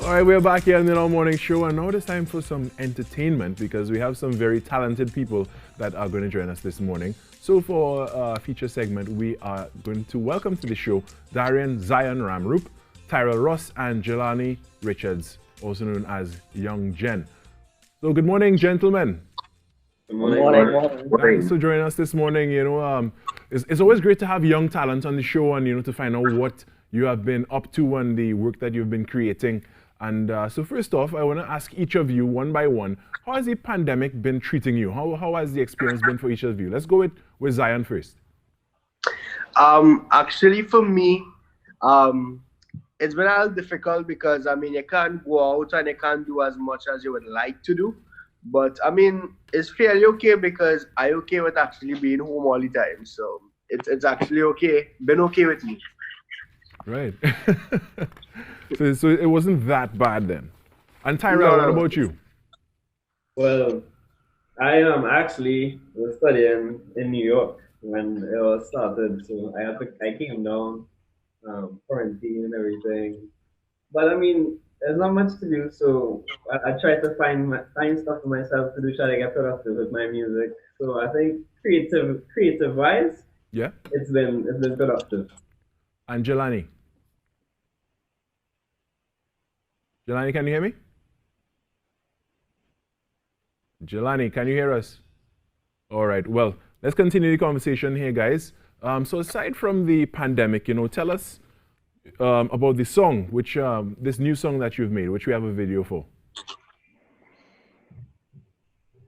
All right, we're back here on the Now Morning Show, and now it's time for some entertainment because we have some very talented people that are going to join us this morning. So for our feature segment, we are going to welcome to the show Darian Zion Ramroop, Tyrel Ross, and Jelani Richards, also known as YoungGen. So good morning, gentlemen. Good morning. Thanks for joining us this morning. It's always great to have young talent on the show and, to find out what you have been up to and the work that you've been creating. And so first off, I want to ask each of you one by one, how has the pandemic been treating you? How has the experience been for each of you? Let's go with Zion first. Actually, for me, it's been a little difficult because, you can't go out and you can't do as much as you would like to do. But, it's fairly okay because I'm okay with actually being home all the time. So it's actually okay. Been okay with me. Right. So it wasn't that bad then. And Tyrel, what about you? Well, I actually was studying in New York when it was started, so I came down, quarantine and everything. But there's not much to do, so I try to find stuff for myself to do, try to get productive with my music. So I think creative wise, yeah, it's been productive. And Jelani? Jelani, can you hear me? Jelani, can you hear us? All right, well, let's continue the conversation here, guys. So aside from the pandemic, tell us about the song, which this new song that you've made, which we have a video for.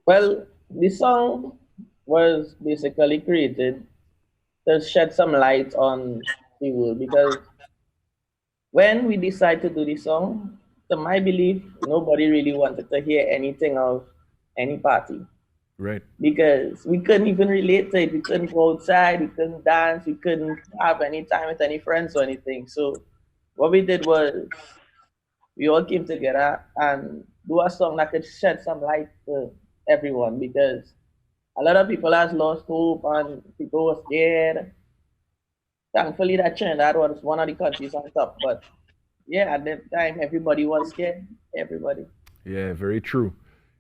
Well, the song was basically created to shed some light on the world, because when we decided to do the song, to my belief, nobody really wanted to hear anything of any party. Right. Because we couldn't even relate to it. We couldn't go outside, we couldn't dance, we couldn't have any time with any friends or anything. So what we did was we all came together and do a song that could shed some light to everyone, because a lot of people has lost hope and people were scared. Thankfully that Trinidad was one of the countries on top, but yeah, at that time everybody was scared. Everybody. Yeah, very true.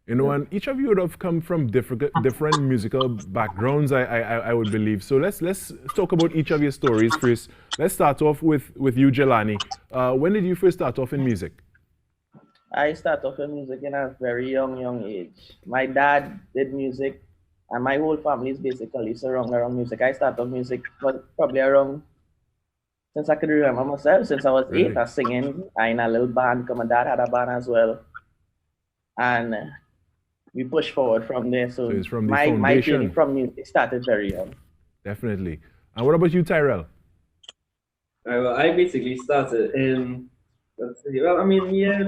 And each of you would have come from different musical backgrounds, I would believe. So let's talk about each of your stories first. Let's start off with you, Jelani. When did you first start off in music? I started off in music in a very young age. My dad did music, and my whole family is basically surrounded around music. I started off music probably around, since I could remember myself, since I was 8, I was singing. I in a little band, because my dad had a band as well. And we pushed forward from there. So it's from the my journey from music started very young. Definitely. And what about you, Tyrel? Well, I basically started in,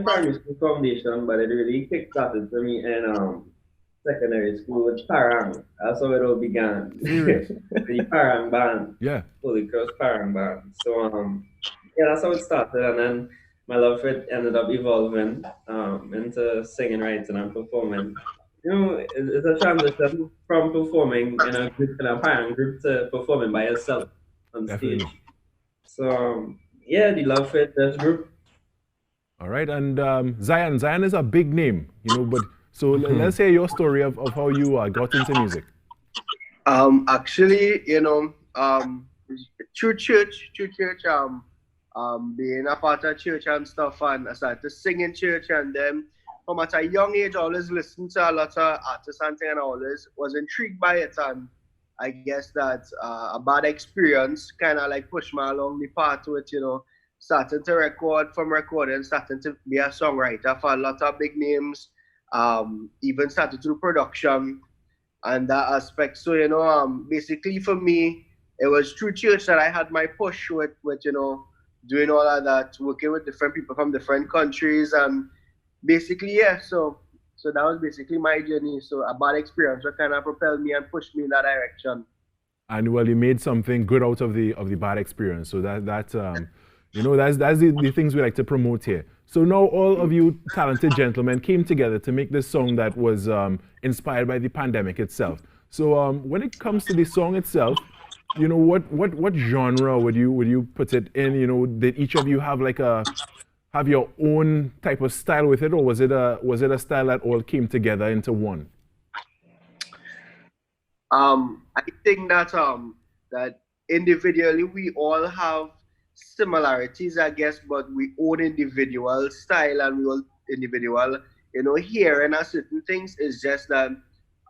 primary school foundation, but it really kick-started for me in secondary school with Parang. That's how it all began. The Parang band. Yeah. Holy Cross Parang band. So that's how it started, and then my love for it ended up evolving into singing, writing, and performing. It's a transition from performing in a group, in a Parang group, to performing by yourself on Definitely. stage. So the love for it, this group. All right, and Zion. Zion is a big name, but so let's hear your story of how you got into music. Actually, through church, being a part of church and stuff, and I started to sing in church, and then from at a young age, I always listened to a lot of artists and things, and I always was intrigued by it, and I guess that a bad experience kind of like pushed me along the path with, starting to record, from recording, starting to be a songwriter for a lot of big names, even started to do production and that aspect. So, basically for me, it was through church that I had my push with doing all of that, working with different people from different countries, and basically, so that was basically my journey. So a bad experience that kind of propelled me and pushed me in that direction. And well, you made something good out of the bad experience. So that's the things we like to promote here. So now all of you talented gentlemen came together to make this song that was inspired by the pandemic itself. So when it comes to the song itself, what genre would you put it in? Did each of you have have your own type of style with it, or was it a style that all came together into one? I think that that individually we all have similarities, I guess, but we own individual style and we all individual, hearing at certain things. Is just that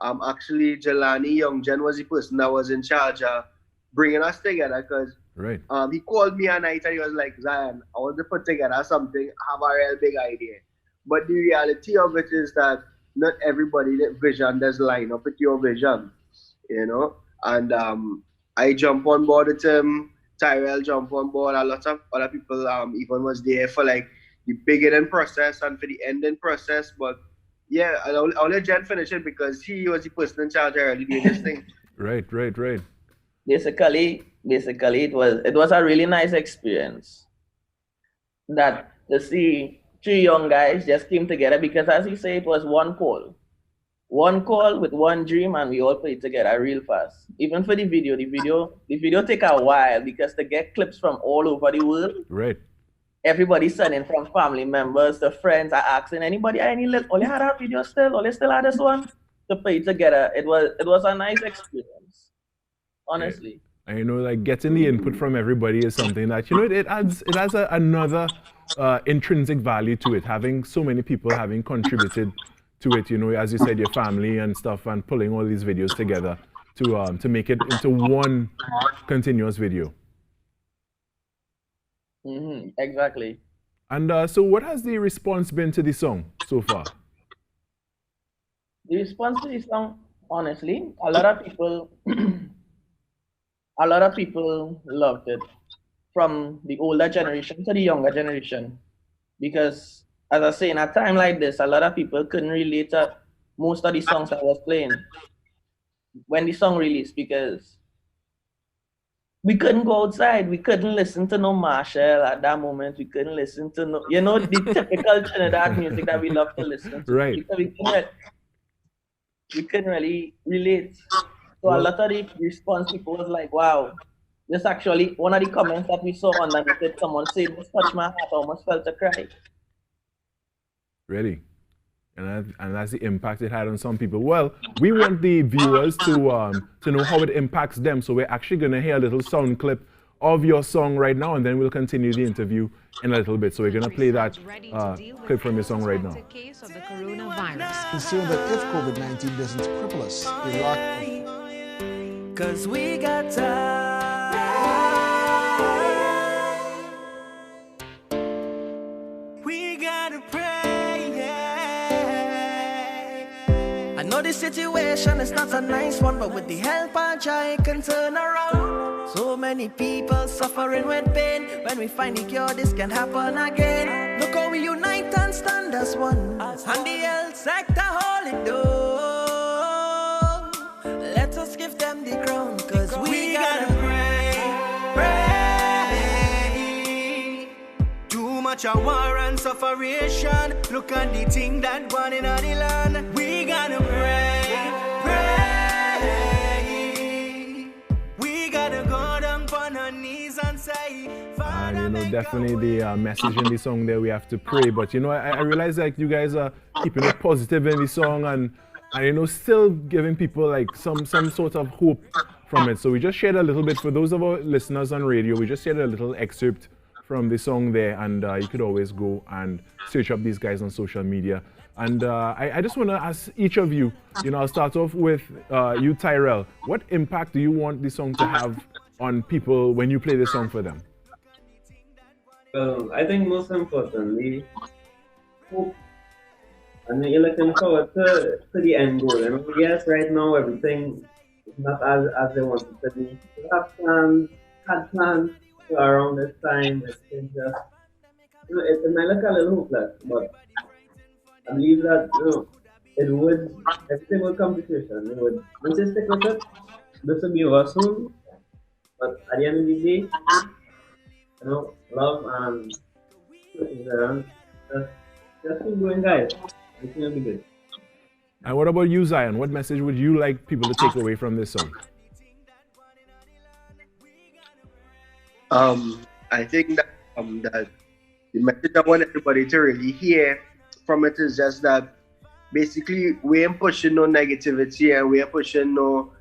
actually Jelani YoungGen was the person that was in charge of bringing us together, because Right. he called me a night and he was like, Zion, I want to put together something, have a real big idea. But the reality of it is that not everybody that vision does line up with your vision, And I jump on board with him, Tyrel jump on board, a lot of other people even was there for like the beginning process and for the ending process. But yeah, I'll let Jen finish it because he was the person in charge early doing this thing. Right. Basically, it was a really nice experience that to see three young guys just came together, because as you say, it was one call with one dream, and we all played together real fast. Even for the video take a while because to get clips from all over the world. Right. Everybody sending from family members to friends are asking anybody, only had our video still, only still had this one to play together. It was a nice experience, honestly. And like getting the input from everybody is something that it adds another intrinsic value to it. Having so many people having contributed to it, as you said, your family and stuff, and pulling all these videos together to make it into one continuous video. Exactly. And so what has the response been to the song so far? The response to the song, honestly, a lot of people loved it, from the older generation to the younger generation, because as I say, in a time like this, a lot of people couldn't relate to most of the songs I was playing when the song released, because we couldn't go outside. We couldn't listen to no Marshall at that moment. We couldn't listen to the typical Trinidad music that we love to listen to. Right. We couldn't really relate. So a lot of the response, people was like, wow, this actually, one of the comments that we saw underneath it, someone said, this touched my heart, I almost felt a cry. Really? And that's the impact it had on some people. Well, we want the viewers to know how it impacts them. So we're actually going to hear a little sound clip of your song right now, and then we'll continue the interview in a little bit. So we're going to play that clip from your song right now. Case of the coronavirus. Concerned that if COVID-19 doesn't cripple us, Iraq. 'Cause we got time. We gotta pray, yeah. I know this situation is not a nice one, but with the help of Jah, it can turn around. So many people suffering with pain. When we find the cure, this can happen again. Look how we unite and stand as one. And the health sector hold it down. Let us give them the crown, 'cause we gotta pray. Too much of war and sufferation. Look at the thing that gone in the land. We gotta pray. We gotta go down on our knees and say, And definitely the message in the song there, we have to pray. But I realize like you guys are keeping it positive in the song, and still giving people like some sort of hope from it. So we just shared a little bit for those of our listeners on radio. We just shared a little excerpt from the song there, and you could always go and search up these guys on social media. And I just want to ask each of you, I'll start off with you, Tyrel. What impact do you want the song to have on people when you play the song for them? Well, I think most importantly, hope. And you're looking forward to the end goal. Yes, right now everything is not as they want it to be. We have had plans around this time. It's just, it might look a little hopeless, but I believe that, everything will come to fruition. Once you stick with it, this will be over soon. But at the end of the day, love and just keep going, guys. Everything will be good. And what about you, Zion? What message would you like people to take away from this song? I think that the message I want everybody to really hear from it is just that basically we ain't pushing no negativity and we ain't pushing no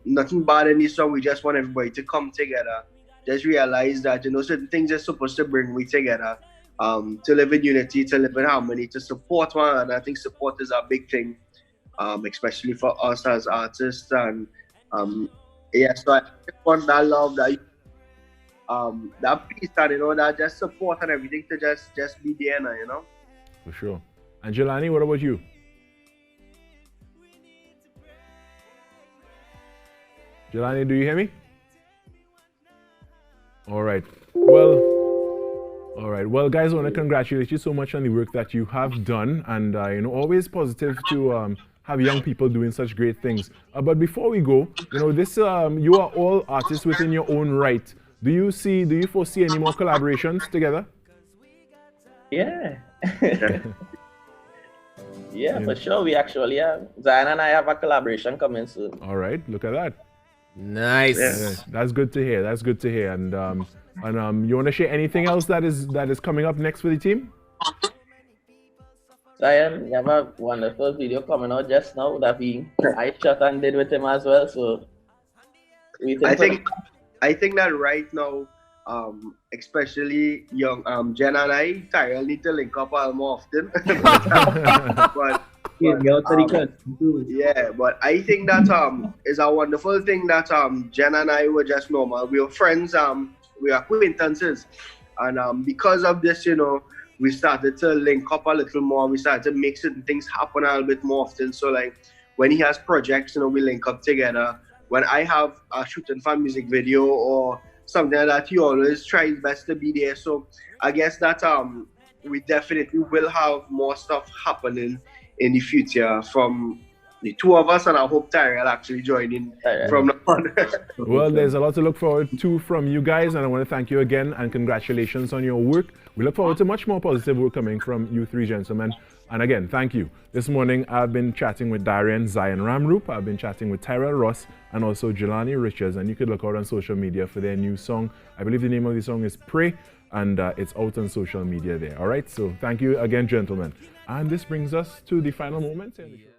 nothing bad in this song. We just want everybody to come together. Just realize that, you know, certain things are supposed to bring we together, to live in unity, to live in harmony, to support one another. I think support is a big thing, especially for us as artists. And yeah, so I just want that love, that peace, and you know, that just support and everything to just be there now, you know. For sure. And Jelani, what about you? Jelani, do you hear me? All right. Well, guys, I want to congratulate you so much on the work that you have done, and you know, always positive to have young people doing such great things. But before we go, you know, this you are all artists within your own right. Do you foresee any more collaborations together? Yeah. Yeah, for sure. We actually have. Zion and I have a collaboration coming soon. All right, look at that. Nice. Yeah, that's good to hear. That's good to hear. And you want to share anything else that is coming up next for the team? Zion, you have a wonderful video coming out just now that I shot and did with him as well. So I think that right now, especially young Jen and I, Tyrel need to link up more often. but I think that is a wonderful thing that Jen and I were just normal. We were friends, we are acquaintances, and because of this, you know, we started to link up a little more. We started to make certain things happen a little bit more often. So like when he has projects, you know, we link up together. When I have a shooting for a music video or something like that, he always tries best to be there. So I guess that we definitely will have more stuff happening in the future from the two of us, and I hope Tyrel actually joining from now on. Well, there's a lot to look forward to from you guys, and I want to thank you again and congratulations on your work. We look forward to much more positive work coming from you three gentlemen. And again, thank you. This morning, I've been chatting with Darian Zion Ramroop. I've been chatting with Tyrel Ross and also Jelani Richards. And you could look out on social media for their new song. I believe the name of the song is Pray, and it's out on social media there. All right, so thank you again, gentlemen. And this brings us to the final moment in the show.